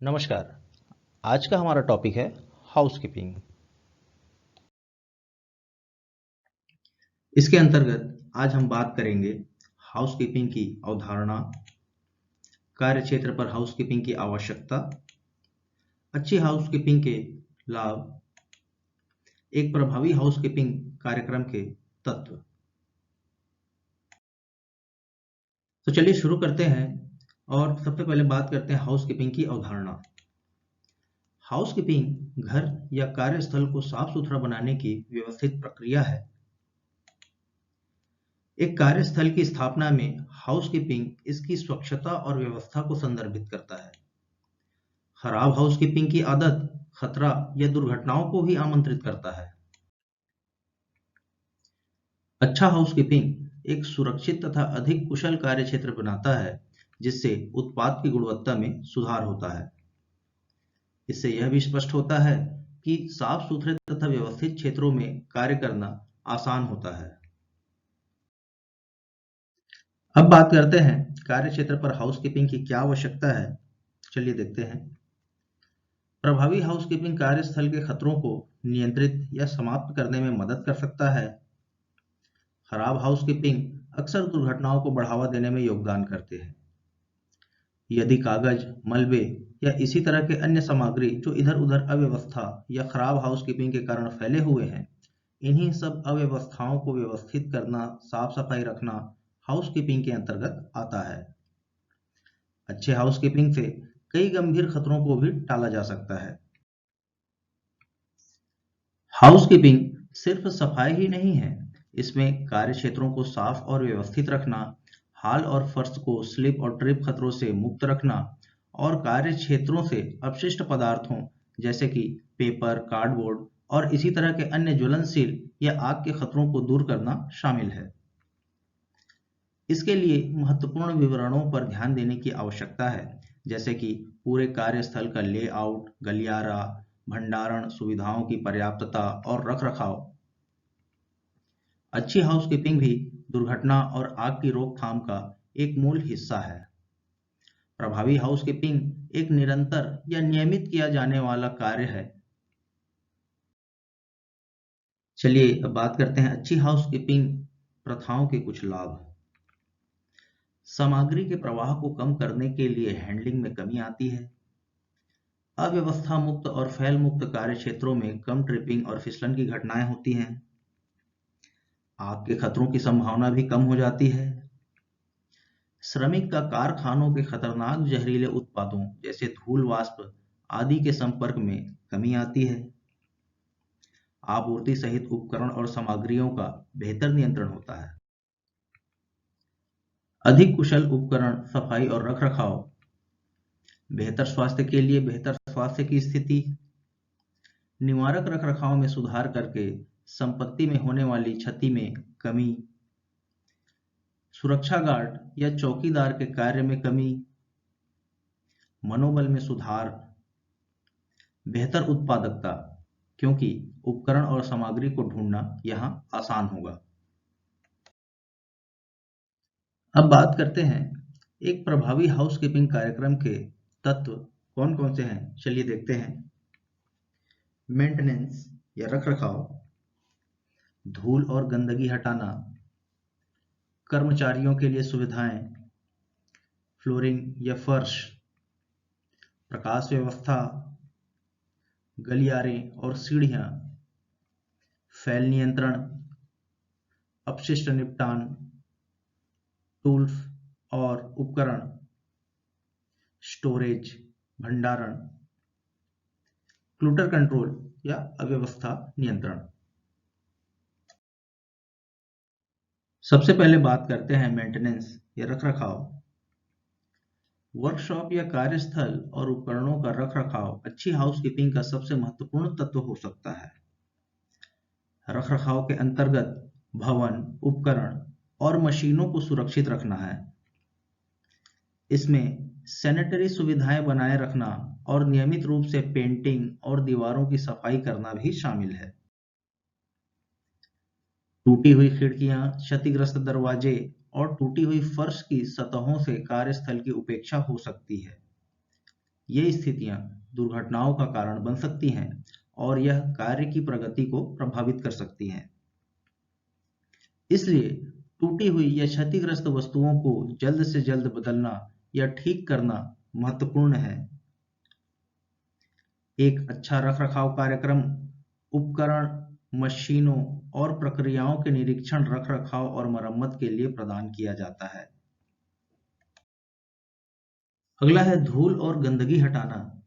नमस्कार। आज का हमारा टॉपिक है हाउसकीपिंग। इसके अंतर्गत आज हम बात करेंगे हाउसकीपिंग की अवधारणा, कार्यक्षेत्र पर हाउसकीपिंग की आवश्यकता, अच्छी हाउसकीपिंग के लाभ, एक प्रभावी हाउसकीपिंग कार्यक्रम के तत्व। तो चलिए शुरू करते हैं और सबसे पहले बात करते हैं हाउसकीपिंग की अवधारणा। हाउसकीपिंग घर या कार्यस्थल को साफ सुथरा बनाने की व्यवस्थित प्रक्रिया है। एक कार्यस्थल की स्थापना में हाउसकीपिंग इसकी स्वच्छता और व्यवस्था को संदर्भित करता है। खराब हाउसकीपिंग की आदत खतरा या दुर्घटनाओं को भी आमंत्रित करता है। अच्छा हाउसकीपिंग एक सुरक्षित तथा अधिक कुशल कार्यक्षेत्र बनाता है, जिससे उत्पाद की गुणवत्ता में सुधार होता है। इससे यह भी स्पष्ट होता है कि साफ सुथरे तथा व्यवस्थित क्षेत्रों में कार्य करना आसान होता है। अब बात करते हैं कार्यक्षेत्र पर हाउसकीपिंग की क्या आवश्यकता है। चलिए देखते हैं। प्रभावी हाउसकीपिंग कार्यस्थल के खतरों को नियंत्रित या समाप्त करने में मदद कर सकता है। खराब हाउसकीपिंग अक्सर दुर्घटनाओं को बढ़ावा देने में योगदान करते हैं। यदि कागज, मलबे या इसी तरह के अन्य सामग्री जो इधर-उधर अव्यवस्था या खराब हाउसकीपिंग के कारण फैले हुए हैं, इन्हीं सब अव्यवस्थाओं को व्यवस्थित करना, साफ सफाई रखना हाउसकीपिंग के अंतर्गत आता है। अच्छे हाउसकीपिंग से कई गंभीर खतरों को भी टाला जा सकता है। हाउसकीपिंग सिर्फ सफाई ही नहीं है, इसमें कार्यक्षेत्रों को साफ और व्यवस्थित रखना, हाल और फर्श को स्लिप और ट्रिप खतरों से मुक्त रखना और कार्यक्षेत्रों से अपशिष्ट पदार्थों जैसे कि पेपर, कार्डबोर्ड और इसी तरह के अन्य ज्वलनशील या आग के खतरों को दूर करना शामिल है। इसके लिए महत्वपूर्ण विवरणों पर ध्यान देने की आवश्यकता है, जैसे कि पूरे कार्यस्थल का लेआउट, गलियारा, भंडारण सुविधाओं की पर्याप्तता और रखरखाव। अच्छी हाउसकीपिंग भी दुर्घटना और आग की रोकथाम का एक मूल हिस्सा है। प्रभावी हाउसकीपिंग एक निरंतर या नियमित किया जाने वाला कार्य है। चलिए अब बात करते हैं अच्छी हाउसकीपिंग प्रथाओं के कुछ लाभ। सामग्री के प्रवाह को कम करने के लिए हैंडलिंग में कमी आती है। अव्यवस्था मुक्त और फैल मुक्त कार्य क्षेत्रों में कम ट्रिपिंग और फिसलन की घटनाएं होती हैं। आग के खतरों की संभावना भी कम हो जाती है। श्रमिक का कारखानों के खतरनाक जहरीले उत्पादों जैसे धूल वाष्प आदि के संपर्क में कमी आती है। आपूर्ति सहित उपकरण और सामग्रियों का बेहतर नियंत्रण होता है। अधिक कुशल उपकरण, सफाई और रखरखाव, बेहतर स्वास्थ्य के लिए बेहतर स्वास्थ्य की स्थिति, निवारक रखरखाव में सुधार करके संपत्ति में होने वाली क्षति में कमी, सुरक्षा गार्ड या चौकीदार के कार्य में कमी, मनोबल में सुधार, बेहतर उत्पादकता, क्योंकि उपकरण और सामग्री को ढूंढना यहां आसान होगा। अब बात करते हैं एक प्रभावी हाउसकीपिंग कार्यक्रम के तत्व कौन कौन से हैं। चलिए देखते हैं। मेंटेनेंस या रखरखाव, धूल और गंदगी हटाना, कर्मचारियों के लिए सुविधाएं, फ्लोरिंग या फर्श, प्रकाश व्यवस्था, गलियारे और सीढ़ियां, फैल नियंत्रण, अपशिष्ट निपटान, टूल्स और उपकरण, स्टोरेज भंडारण, क्लटर कंट्रोल या अव्यवस्था नियंत्रण। सबसे पहले बात करते हैं मेंटेनेंस या रखरखाव। वर्कशॉप या कार्यस्थल और उपकरणों का रखरखाव अच्छी हाउसकीपिंग का सबसे महत्वपूर्ण तत्व हो सकता है। रखरखाव के अंतर्गत भवन, उपकरण और मशीनों को सुरक्षित रखना है। इसमें सैनिटरी सुविधाएं बनाए रखना और नियमित रूप से पेंटिंग और दीवारों की सफाई करना भी शामिल है। टूटी हुई खिड़कियां, क्षतिग्रस्त दरवाजे और टूटी हुई फर्श की सतहों से कार्यस्थल की उपेक्षा हो सकती है। ये स्थितियां दुर्घटनाओं का कारण बन सकती हैं और यह कार्य की प्रगति को प्रभावित कर सकती हैं। इसलिए टूटी हुई या क्षतिग्रस्त वस्तुओं को जल्द से जल्द बदलना या ठीक करना महत्वपूर्ण है। एक अच्छा रखरखाव कार्यक्रम उपकरण, मशीनों और प्रक्रियाओं के निरीक्षण, रखरखाव और मरम्मत के लिए प्रदान किया जाता है। अगला है धूल और गंदगी हटाना।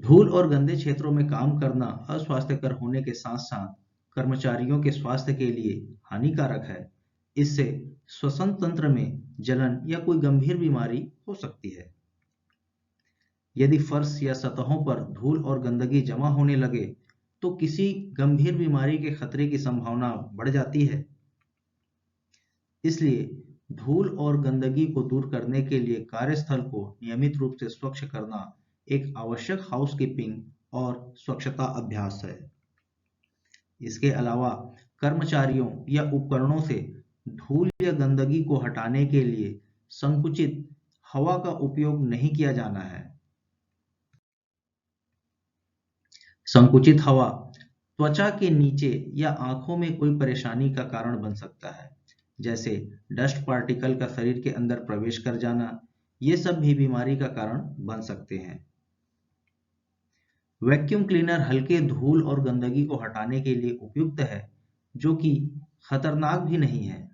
धूल और गंदे क्षेत्रों में काम करना अस्वास्थ्यकर होने के साथ-साथ कर्मचारियों के स्वास्थ्य के लिए हानिकारक है। इससे श्वसन तंत्र में जलन या कोई गंभीर बीमारी हो सकती है। यदि फर्श या सतहों पर धूल और गंदगी जमा होने लगे, तो किसी गंभीर बीमारी के खतरे की संभावना बढ़ जाती है। इसलिए धूल और गंदगी को दूर करने के लिए कार्यस्थल को नियमित रूप से स्वच्छ करना एक आवश्यक हाउसकीपिंग और स्वच्छता अभ्यास है। इसके अलावा कर्मचारियों या उपकरणों से धूल या गंदगी को हटाने के लिए संकुचित हवा का उपयोग नहीं किया जाना है। संकुचित हवा त्वचा के नीचे या आंखों में कोई परेशानी का कारण बन सकता है, जैसे डस्ट पार्टिकल का शरीर के अंदर प्रवेश कर जाना। ये सब भी बीमारी का कारण बन सकते हैं। वैक्यूम क्लीनर हल्के धूल और गंदगी को हटाने के लिए उपयुक्त है, जो कि खतरनाक भी नहीं है।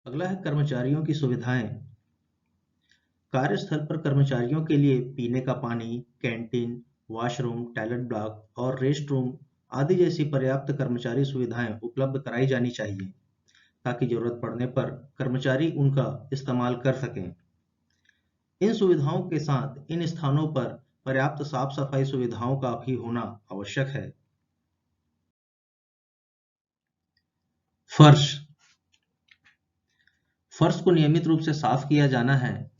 अगला है कर्मचारियों की सुविधाएं। कार्यस्थल पर कर्मचारियों के लिए पीने का पानी, कैंटीन, वॉशरूम, टॉयलेट ब्लॉक और रेस्ट रूम आदि जैसी पर्याप्त कर्मचारी सुविधाएं उपलब्ध कराई जानी चाहिए, ताकि जरूरत पड़ने पर कर्मचारी उनका इस्तेमाल कर सकें। इन सुविधाओं के साथ इन स्थानों पर पर्याप्त साफ-सफाई सुविधाओं का भी होना आवश्यक है। फर्श फर्श को नियमित रूप से साफ किया जाना है।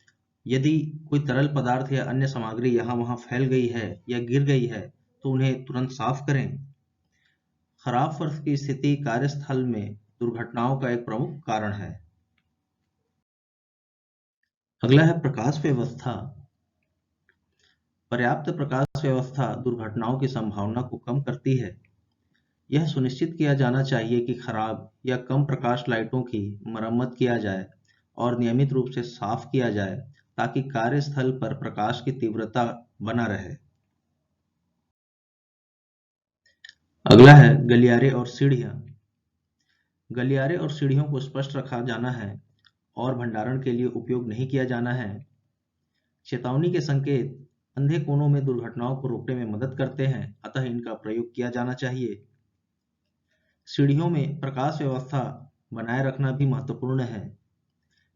यदि कोई तरल पदार्थ या अन्य सामग्री यहाँ-वहाँ फैल गई है या गिर गई है, तो उन्हें तुरंत साफ करें। खराब फर्श की स्थिति कार्यस्थल में दुर्घटनाओं का एक प्रमुख कारण है। अगला है प्रकाश व्यवस्था। पर्याप्त प्रकाश व्यवस्था दुर्घटनाओं की संभावना को कम करती है। यह सुनिश्चित किया जाना चाहिए कि खराब या कम प्रकाश लाइटों की मरम्मत किया जाए और नियमित रूप से साफ किया जाए, ताकि कार्यस्थल पर प्रकाश की तीव्रता बना रहे। अगला है गलियारे और सीढ़ियाँ। गलियारे और सीढ़ियों को स्पष्ट रखा जाना है और भंडारण के लिए उपयोग नहीं किया जाना है। चेतावनी के संकेत अंधे कोनों में दुर्घटनाओं को रोकने में मदद करते हैं, अतः इनका प्रयोग किया जाना चाहिए। सीढ़ियों में प्रकाश व्यवस्था बनाए रखना भी महत्वपूर्ण है।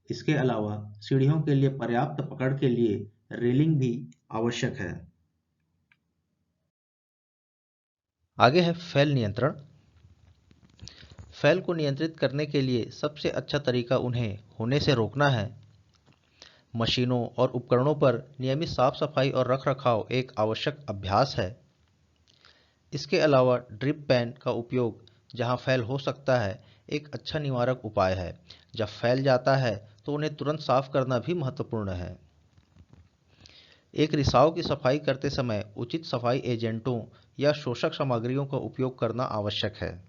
इसके अलावा सीढ़ियों के लिए पर्याप्त पकड़ के लिए रेलिंग भी आवश्यक है। आगे है फैल नियंत्रण। फैल को नियंत्रित करने के लिए सबसे अच्छा तरीका उन्हें होने से रोकना है। मशीनों और उपकरणों पर नियमित साफ सफाई और रखरखाव एक आवश्यक अभ्यास है। इसके अलावा ड्रिप पैन का उपयोग जहां फैल हो सकता है एक अच्छा निवारक उपाय है। जब फैल जाता है तो उन्हें तुरंत साफ करना भी महत्वपूर्ण है। एक रिसाव की सफाई करते समय उचित सफाई एजेंटों या शोषक सामग्रियों का उपयोग करना आवश्यक है।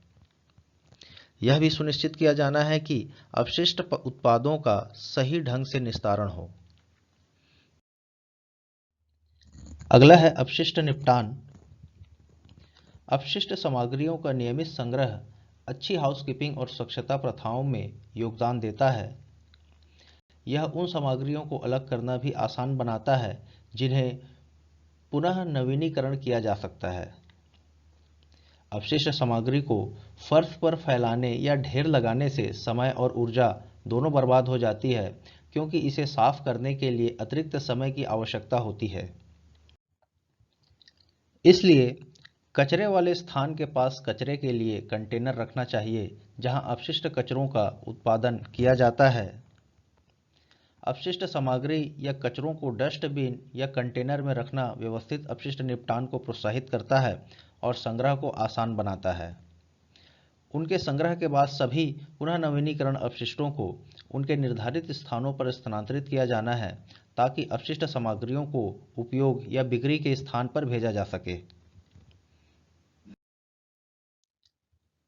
यह भी सुनिश्चित किया जाना है कि अपशिष्ट उत्पादों का सही ढंग से निस्तारण हो। अगला है अपशिष्ट निपटान। अपशिष्ट सामग्रियों का नियमित संग्रह अच्छी हाउसकीपिंग और स्वच्छता प्रथाओं में योगदान देता है। यह उन सामग्रियों को अलग करना भी आसान बनाता है जिन्हें पुनः नवीनीकरण किया जा सकता है। अपशिष्ट सामग्री को फर्श पर फैलाने या ढेर लगाने से समय और ऊर्जा दोनों बर्बाद हो जाती है, क्योंकि इसे साफ करने के लिए अतिरिक्त समय की आवश्यकता होती है। इसलिए कचरे वाले स्थान के पास कचरे के लिए कंटेनर रखना चाहिए, जहां अपशिष्ट कचरों का उत्पादन किया जाता है। अपशिष्ट सामग्री या कचरों को डस्टबिन या कंटेनर में रखना व्यवस्थित अपशिष्ट निपटान को प्रोत्साहित करता है और संग्रह को आसान बनाता है। उनके संग्रह के बाद सभी पुनः नवीनीकरण अपशिष्टों को उनके निर्धारित स्थानों पर स्थानांतरित किया जाना है ताकि अपशिष्ट सामग्रियों को उपयोग या बिक्री के स्थान पर भेजा जा सके।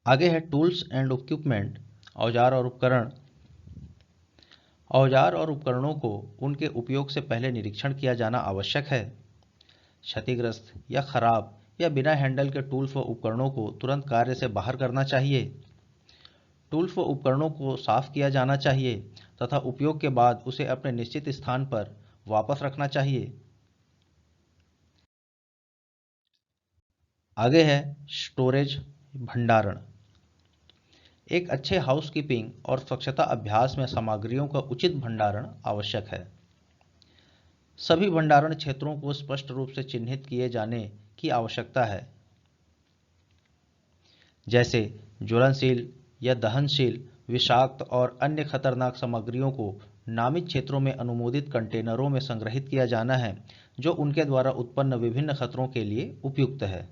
आगे है टूल्स एंड इक्विपमेंट, औजार और उपकरण। औजार और उपकरणों को उनके उपयोग से पहले निरीक्षण किया जाना आवश्यक है। क्षतिग्रस्त या खराब या बिना हैंडल के टूल्स व उपकरणों को तुरंत कार्य से बाहर करना चाहिए। टूल्स व उपकरणों को साफ किया जाना चाहिए तथा उपयोग के बाद उसे अपने निश्चित स्थान पर वापस रखना चाहिए। आगे है स्टोरेज, भंडारण। एक अच्छे हाउसकीपिंग और स्वच्छता अभ्यास में सामग्रियों का उचित भंडारण आवश्यक है। सभी भंडारण क्षेत्रों को स्पष्ट रूप से चिन्हित किए जाने की आवश्यकता है, जैसे ज्वलनशील या दहनशील, विषाक्त और अन्य खतरनाक सामग्रियों को नामित क्षेत्रों में अनुमोदित कंटेनरों में संग्रहित किया जाना है जो उनके द्वारा उत्पन्न विभिन्न खतरों के लिए उपयुक्त है।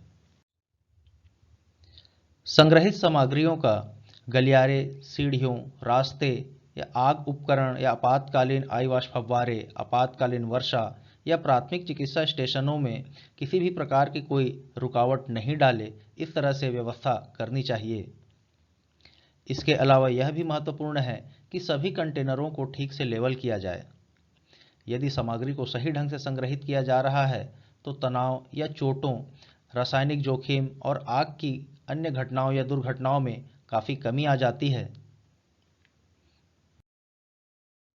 संग्रहित सामग्रियों का गलियारे, सीढ़ियों, रास्ते या आग उपकरण या आपातकालीन आईवाष्प फव्वारे, आपातकालीन वर्षा या प्राथमिक चिकित्सा स्टेशनों में किसी भी प्रकार की कोई रुकावट नहीं डाले, इस तरह से व्यवस्था करनी चाहिए। इसके अलावा यह भी महत्वपूर्ण है कि सभी कंटेनरों को ठीक से लेबल किया जाए। यदि सामग्री को सही ढंग से संग्रहित किया जा रहा है तो तनाव या चोटों, रासायनिक जोखिम और आग की अन्य घटनाओं या दुर्घटनाओं में काफ़ी कमी आ जाती है।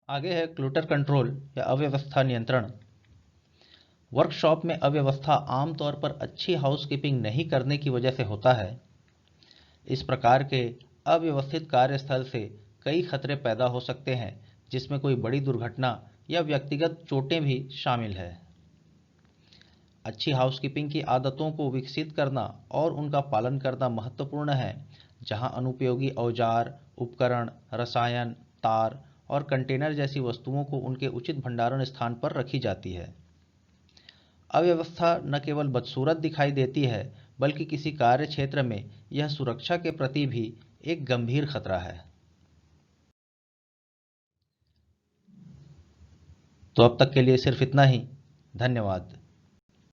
आगे है क्लटर कंट्रोल या अव्यवस्था नियंत्रण। वर्कशॉप में अव्यवस्था आमतौर पर अच्छी हाउसकीपिंग नहीं करने की वजह से होता है। इस प्रकार के अव्यवस्थित कार्यस्थल से कई खतरे पैदा हो सकते हैं, जिसमें कोई बड़ी दुर्घटना या व्यक्तिगत चोटें भी शामिल है। अच्छी हाउसकीपिंग की आदतों को विकसित करना और उनका पालन करना महत्वपूर्ण है, जहां अनुपयोगी औजार, उपकरण, रसायन, तार और कंटेनर जैसी वस्तुओं को उनके उचित भंडारण स्थान पर रखी जाती है। अव्यवस्था न केवल बदसूरत दिखाई देती है, बल्कि किसी कार्य क्षेत्र में यह सुरक्षा के प्रति भी एक गंभीर खतरा है। तो अब तक के लिए सिर्फ इतना ही। धन्यवाद।